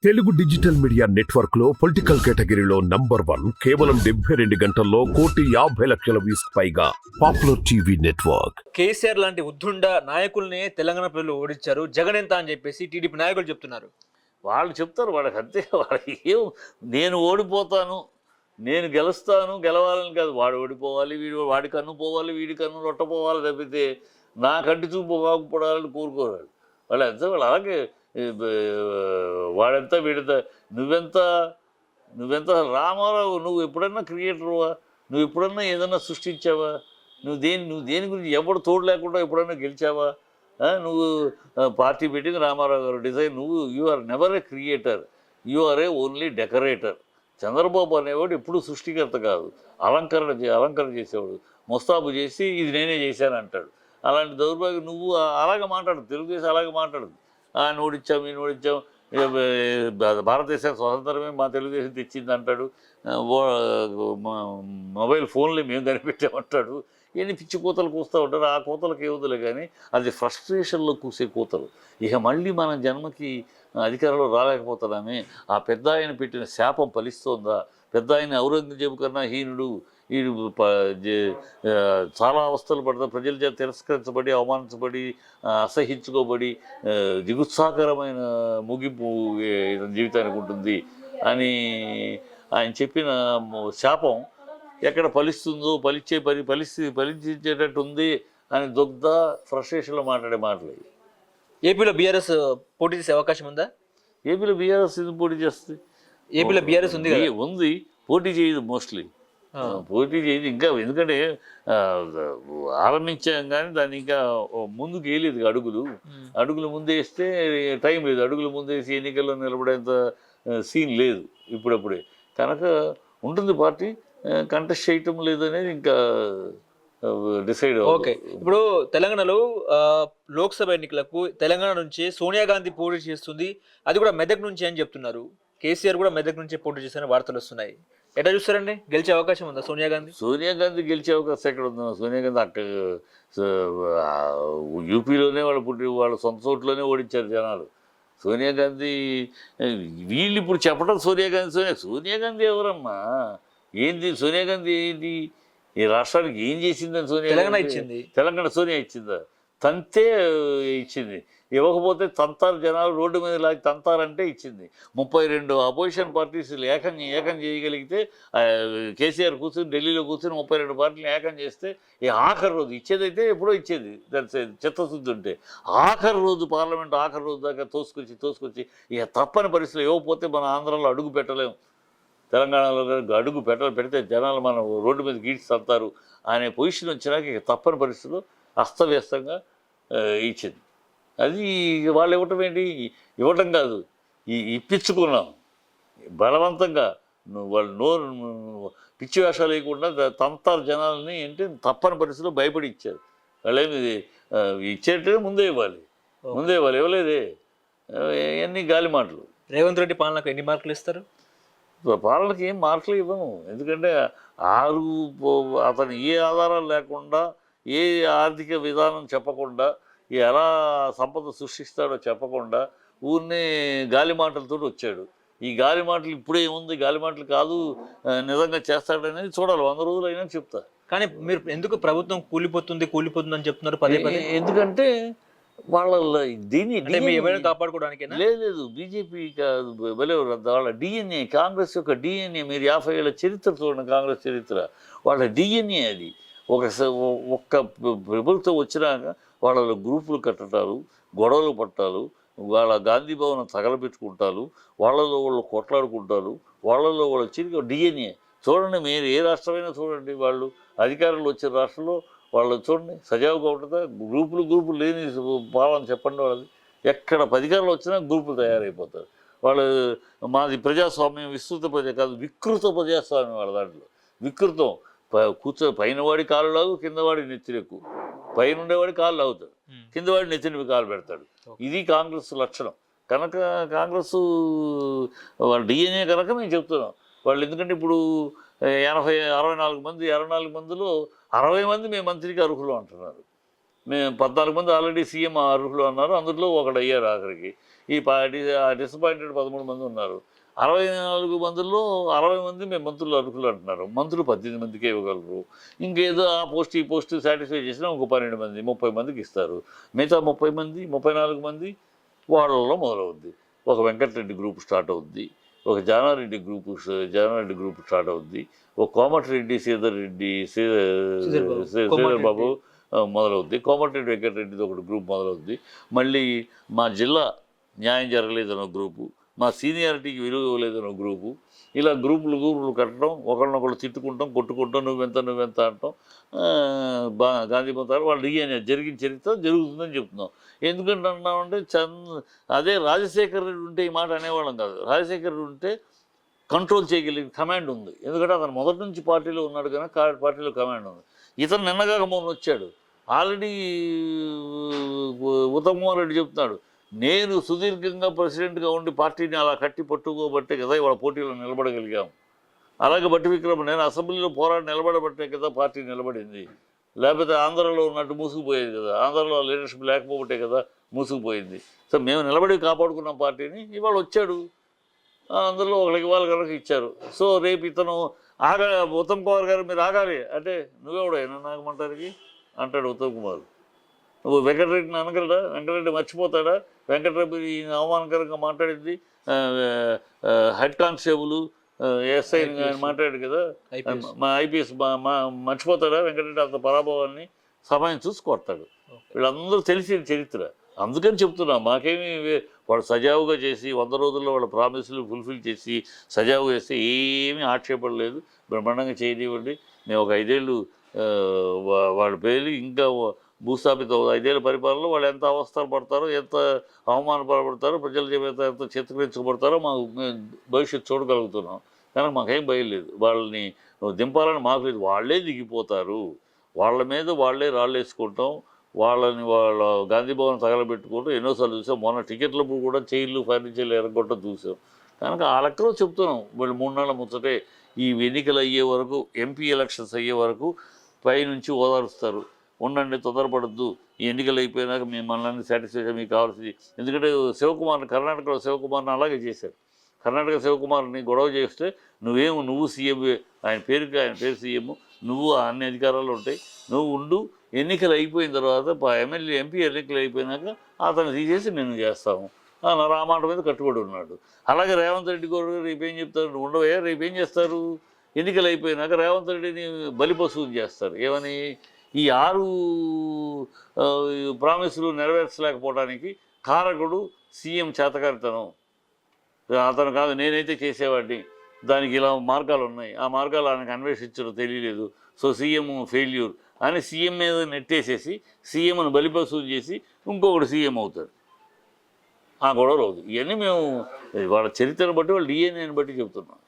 Telugu digital media network లో political కేటగిరీలో number 1 కేవలం 72 గంటల్లో 1,50,00,000 వ్యూస్ పైగా పాపులర్ టీవీ నెట్వర్క్. కేసీఆర్ లాంటి ఉద్దుండ నాయకుల్ని తెలంగాణ ప్రజలు ఓడించారు. జగన్ ఎంత అని చెప్పేసి టీడీపీ నాయకులు చెప్తున్నారు. వాళ్ళు చెప్తారు, వాళ్ళకి అంతే. వాళ్ళకి ఏం నేను ఓడిపోతాను, నేను గెలుస్తాను, గెలవాలని కాదు. వాడు ఓడిపోవాలి, వాడి కన్ను పోవాలి, వీడి కన్ను రొట్టపోవాలి తప్పితే నా కంటి చూపు బాగుపడాలని కోరుకోరాడు. వాళ్ళు ఎంత వాళ్ళు అలాగే వాడెంత వీడెంత. నువ్వెంత నువ్వెంత రామారావు, నువ్వు ఎప్పుడన్నా క్రియేటర్వా? నువ్వు ఎప్పుడన్నా ఏదన్నా సృష్టించావా? నువ్వు దేని గురించి ఎవడు తోడు లేకుండా ఎప్పుడన్నా గెలిచావా? నువ్వు పార్టీ పెట్టింది రామారావు గారు design. You are never a creator, you are a only decorator. Chandrababu అనేవాడు ఎప్పుడు సృష్టికర్త కాదు, అలంకరణ చేసేవాడు. ముస్తాబు చేసి ఇది నేనే చేశాను అంటాడు. అలాంటి దౌర్భాగ్యం నువ్వు అలాగే మాట్లాడదు. తెలుగుదేశం అలాగే మాట్లాడదు. ఓడిచ్చాం, ఈయన ఓడిచ్చాం, భారతదేశం స్వతంత్రమే మా తెలుగుదేశం తెచ్చింది అంటాడు. మొబైల్ ఫోన్లు మేము కనిపెట్టామంటాడు. ఎన్ని పిచ్చి కూతలు కూస్తూ ఉంటారు. ఆ కూతలకు ఏవుదులే కానీ అది ఫ్రస్ట్రేషన్లో కూసే కూతలు. ఇక మళ్ళీ మన జన్మకి అధికారంలో రాలేకపోతున్నామే. ఆ పెద్ద ఆయన పెట్టిన శాపం ఫలిస్తోందా? పెద్ద ఆయన ఔరంగజేబు కన్నా హీనుడు, వీడు చాలా అవస్థలు పడతారు. ప్రజల చేత తిరస్కరించబడి, అవమానించబడి, అసహించుకోబడి దిగుత్సాహకరమైన ముగింపు జీవితానికి ఉంటుంది అని ఆయన చెప్పిన శాపం ఎక్కడ ఫలిస్తుందో, ఫలించేటట్టు ఉంది అని ఫ్రస్ట్రేషన్లో మాట్లాడే మాటలు. ఏపీలో బీఆర్ఎస్ పోటీ చేసే అవకాశం ఉందా? ఏపీలో బీఆర్ఎస్ ఇది పోటీ చేస్తుంది. ఏపీలో బీఆర్ఎస్ ఉంది, పోటీ చేయదు. మోస్ట్లీ పోటీ చేయదు ఇంకా. ఎందుకంటే ఆరంభించాం కానీ దాన్ని ఇంకా ముందుకు వేయలేదు. అడుగులు ముందేస్తే టైం లేదు. అడుగులు ముందేసి ఎన్నికల్లో నిలబడేంత సీన్ లేదు ఇప్పుడప్పుడే. కనుక ఉంటుంది పార్టీ, కంటెస్ట్ చేయటం లేదనేది ఇంకా డిసైడ్. ఓకే, ఇప్పుడు తెలంగాణలో లోక్సభ ఎన్నికలకు తెలంగాణ నుంచి సోనియా గాంధీ పోటీ చేస్తుంది. అది కూడా మెదక్ నుంచి అని చెప్తున్నారు. కేసీఆర్ కూడా మెదక్ నుంచే పోటీ చేస్తారని వార్తలు వస్తున్నాయి. ఎట్లా చూస్తారండి? గెలిచే అవకాశం ఉందా సోనియా గాంధీ? సోనియా గెలిచే అవకాశం ఎక్కడ ఉందా? సోనియా గాంధీ అక్కడ యూపీలోనే వాళ్ళ సొంత చోట్లోనే ఓడించారు జనాలు. సోనియా గాంధీ వీళ్ళు ఇప్పుడు చెప్పడం సోనియా గాంధీ ఎవరమ్మా? ఏంది సోనియా గాంధీ? ఏంటి ఈ రాష్ట్రానికి ఏం చేసిందని తెలంగాణ సోనియా ఇచ్చిందా? తంతే ఇచ్చింది. ఇవ్వకపోతే తంతారు, జనాలు రోడ్డు మీద లాగి తంతారంటే ఇచ్చింది. 32 అపోజిషన్ పార్టీస్ ఏకం చేయగలిగితే కేసీఆర్ కూర్చొని ఢిల్లీలో కూర్చొని 32 పార్టీలు ఏకం చేస్తే ఈ ఆఖరి రోజు ఇచ్చేదైతే ఎప్పుడో ఇచ్చేది. చిత్తశుద్ధి ఉంటే ఆఖరి రోజు పార్లమెంట్ ఆఖరి రోజు దాకా తోసుకొచ్చి ఇక తప్పని పరిస్థితులు ఇవ్వకపోతే మన ఆంధ్రాలో అడుగు పెట్టలేము. తెలంగాణలో అడుగు పెడితే జనాలు మన రోడ్డు మీద గీడ్చి తంతారు అనే పొజిషన్ వచ్చినాక ఇక తప్పని పరిస్థితుల్లో అస్తవ్యస్తంగా ఇచ్చింది. అది వాళ్ళు ఇవ్వటం కాదు, ఇప్పించుకున్నాం బలవంతంగా. వాళ్ళు పిచ్చి వేషాలు వేయకుండా తంతారు జనాలని. అంటే తప్పని పరిస్థితుల్లో భయపడి ఇచ్చారు. వాళ్ళేమి ఇచ్చేటప్పుడు ముందే ఇవ్వాలి. ఇవ్వలేదే. ఇవన్నీ గాలి మాటలు. రేవంత్ రెడ్డి పాలనకు ఎన్ని మార్కులు ఇస్తారు? పాలనకి ఏం మార్కులు ఇవ్వను. ఎందుకంటే అతను ఏ ఆధారాలు లేకుండా, ఏ ఆర్థిక విధానం చెప్పకుండా, ఎలా సంపద సృష్టిస్తాడో చెప్పకుండా ఊరినే గాలి మాటలతో వచ్చాడు. ఈ గాలి మాటలు ఇప్పుడే ఉంది, గాలి మాటలు కాదు, నిజంగా చేస్తాడనేది చూడాలి. 100 రోజులు అయినా చెప్తా. కానీ మీరు ఎందుకు ప్రభుత్వం కూలిపోతుంది అని చెప్తున్నారు పదే పదే? ఎందుకంటే వాళ్ళ దీన్ని కాపాడుకోవడానికి లేదు. బీజేపీ వాళ్ళ డిఎన్ఏ, కాంగ్రెస్ యొక్క డిఎన్ఏ. మీరు 50 ఏళ్ళ చరిత్ర చూడండి, కాంగ్రెస్ చరిత్ర. వాళ్ళ డిఎన్ఏ అది. ఒక్క ప్రభుత్వం వచ్చినాక వాళ్ళ గ్రూపులు కట్టటాలు, గొడవలు పట్టాలు, వాళ్ళ గాంధీ భవన్ తగలబెట్టుకుంటారు, వాళ్ళలో వాళ్ళు కొట్లాడుకుంటారు, వాళ్ళలో వాళ్ళు చిరిగి డిఎన్ఏ. చూడండి, మీరు ఏ రాష్ట్రమైనా చూడండి, వాళ్ళు అధికారంలో వచ్చిన రాష్ట్రంలో వాళ్ళు చూడండి సజావుగా ఉంటుందా? గ్రూపులు లేని పాలన చెప్పండి. వాళ్ళది ఎక్కడ అధికారంలో వచ్చినా గ్రూపులు తయారైపోతారు. వాళ్ళు మాది ప్రజాస్వామ్యం, వికృత ప్రజాస్వామ్యం. వాళ్ళ దాంట్లో వికృతం. పైనవాడి కాలు లాగు, కిందవాడి నెత్తిరెక్కు. పైన ఉండేవాడి కాలు లాగుతాడు, కిందవాడి నెత్తిని కాలు పెడతాడు. ఇది కాంగ్రెస్ లక్షణం. కనుక కాంగ్రెస్ వాళ్ళ డిఎన్ఏ కనుక మేము చెప్తున్నాం. వాళ్ళు ఎందుకంటే ఇప్పుడు 64 మందిలో 60 మంది మేము మంత్రికి అర్హులు అంటున్నారు. మేము 14 మంది ఆల్రెడీ సీఎం అర్హులు అన్నారు. అందులో ఒకడు అయ్యారు ఆఖరికి. ఈ డిసప్పాయింటెడ్ 13 మంది ఉన్నారు. 64 మందిలో 60 మంది మేము మంత్రులు అర్హులు అంటున్నారు. మంత్రులు 18 మందికే ఇవ్వగలరు. ఇంకేదో ఆ పోస్ట్ ఈ పోస్ట్ సాటిస్ఫై చేసినా ఇంకో 12 మంది 30 మందికి ఇస్తారు. మిగతా 30 మంది 34 మంది వాళ్ళలో మొదలవుద్ది. ఒక వెంకటరెడ్డి గ్రూప్ స్టార్ట్ అవుద్ది, ఒక జానారెడ్డి గ్రూప్ స్టార్ట్ అవుద్ది, ఒక కోమటిరెడ్డి శ్రీధర్ బాబు మొదలవుద్ది, కోమటిరెడ్డి వెంకటరెడ్డిది ఒకటి గ్రూప్ మొదలవుద్ది. మళ్ళీ మా జిల్లా న్యాయం జరగలేదన్న గ్రూపు, మా సీనియారిటీకి విలువ ఇవ్వలేదన్న గ్రూపు, ఇలా గ్రూపులు కట్టడం, ఒకరినొకరు తిట్టుకుంటాం, కొట్టుకుంటాం, నువ్వెంత అంటాం. గాంధీ పోతారు వాళ్ళు జరిగిన చరిత్ర జరుగుతుందని చెప్తున్నాం. ఎందుకంటే అన్నామంటే అదే రాజశేఖర్ రెడ్డి ఉంటే ఈ మాట అనేవాళ్ళం కాదు. రాజశేఖర్ రెడ్డి ఉంటే కంట్రోల్ చేయగలిగే కమాండ్ ఉంది. ఎందుకంటే అతను మొదటి నుంచి పార్టీలో ఉన్నాడు కనుక పార్టీలో కమాండ్ ఉంది. ఇతను నిన్నగాక మొన్న వచ్చాడు. ఆల్రెడీ ఉత్తమ్ కుమార్ రెడ్డి చెప్తున్నాడు, నేను సుదీర్ఘంగా ప్రెసిడెంట్గా ఉండి పార్టీని అలా కట్టి పట్టుకోబట్టే కదా ఇవాళ పోటీలో నిలబడగలిగాం. అలాగే బట్టి విక్రమ నేను అసెంబ్లీలో పోరాడి నిలబడబట్టే కదా పార్టీ నిలబడింది. లేకపోతే ఆంధ్రలో ఉన్నట్టు మూసుకుపోయేది కదా, ఆంధ్రలో లీడర్షిప్ లేకపోబట్టే కదా మూసుకుపోయింది. సో మేము నిలబడి కాపాడుకున్నాం పార్టీని. ఇవాళ వచ్చాడు, అందులో ఒకరికి వాళ్ళ కనుక ఇచ్చారు. సో రేపు ఇతను ఉత్తమ్ కుమార్ గారు మీరు ఆగాలి అంటే నువ్వెవడైనా నాగమంటారికి అంటాడు ఉత్తమ్ కుమార్. నువ్వు వెంకటరెడ్డిని అనగలడా? వెంకటరెడ్డి మర్చిపోతాడా? వెంకటరెడ్డి అవమానకరంగా మాట్లాడింది హెడ్ కానిస్టేబుల్ ఎస్ఐ మాట్లాడాడు కదా, మా ఐపీఎస్ మర్చిపోతాడా? వెంకటరెడ్డి అంత పరాభవాన్ని సమయం చూసి కొడతాడు. వీళ్ళందరూ తెలిసిన చరిత్ర. అందుకని చెప్తున్నా, మాకేమి వాళ్ళు సజావుగా చేసి 100 రోజుల్లో వాళ్ళ ప్రామిసులు ఫుల్ఫిల్ చేసి సజావుగా చేస్తే ఏమీ ఆక్షేపణ లేదు. బ్రహ్మాండంగా చేయనివ్వండి. మేము ఒక 5 ఏళ్ళు వాళ్ళ పేరు ఇంకా భూస్థాపితం 5 ఏళ్ళ పరిపాలనలో వాళ్ళు ఎంత అవస్థలు పడతారో, ఎంత అవమానపడతారో, ప్రజల చేత ఎంత చిత్రీకరించబడతారో మాకు భవిష్యత్తు చూడగలుగుతున్నాం. కనుక మాకేం భయం లేదు. వాళ్ళని దింపాలని మాకు లేదు. వాళ్ళే దిగిపోతారు. వాళ్ళ మీద వాళ్ళే రాళ్ళు వేసుకుంటాం. వాళ్ళ గాంధీ భవన్ తగలబెట్టుకుంటూ ఎన్నోసార్లు చూసాం. మొన్న టికెట్లప్పుడు కూడా చైర్లు ఫర్నిచర్లు ఎరగొట్టడం చూసాం. కనుక ఆ లెక్కలో చెప్తున్నాం. వీళ్ళు 3 నెలల ముచ్చటే ఈ ఎన్నికలు అయ్యే వరకు, ఎంపీ ఎలక్షన్స్ అయ్యే వరకు పైనుంచి ఓదారుస్తారు. ఉండండి, తొందరపడద్దు, ఈ ఎన్నికలు అయిపోయినాక మిమ్మల్ని సాటిస్ఫాక్షన్ మీకు కావాల్సింది. ఎందుకంటే కర్ణాటకలో శివకుమార్ని అలాగే చేశారు. కర్ణాటక శివకుమార్ని గొడవ చేస్తే నువ్వు సీఎం, ఆయన పేరు సీఎం, నువ్వు అన్ని అధికారాలు ఉంటాయి, నువ్వు ఉండు, ఎన్నికలు అయిపోయిన తర్వాత ఎంపీ ఎన్నికలు అయిపోయినాక అతను తీసేసి నేను చేస్తాము అన్నారు. ఆ మాట మీద కట్టుబడి ఉన్నాడు. అలాగే రేవంత్ రెడ్డి గారు రేపేం చెప్తారు? ఉండవయ్యా, రేపేం చేస్తారు? ఎన్నికలు అయిపోయినాక రేవంత్ రెడ్డిని బలిపశువుని చేస్తారు. ఏమని? ఈ 6 ప్రామిసులు నెరవేర్చలేకపోవడానికి కారకుడు సీఎం చేతకారితనం. అతను కాదు, నేనైతే చేసేవాడిని, దానికి ఇలా మార్గాలు ఉన్నాయి, ఆ మార్గాలు ఆయనకు అన్వేషించడం తెలియలేదు, సో సీఎం ఫెయిల్యూర్ అని సీఎం మీద నెట్టేసేసి సీఎంను బలిపశువు చేసి ఇంకొకటి సీఎం అవుతాడు. ఆ గొడవలు అవుతుంది. ఇవన్నీ మేము వాళ్ళ చరిత్రను బట్టి, వాళ్ళ డిఎన్ఏని బట్టి చెప్తున్నాం.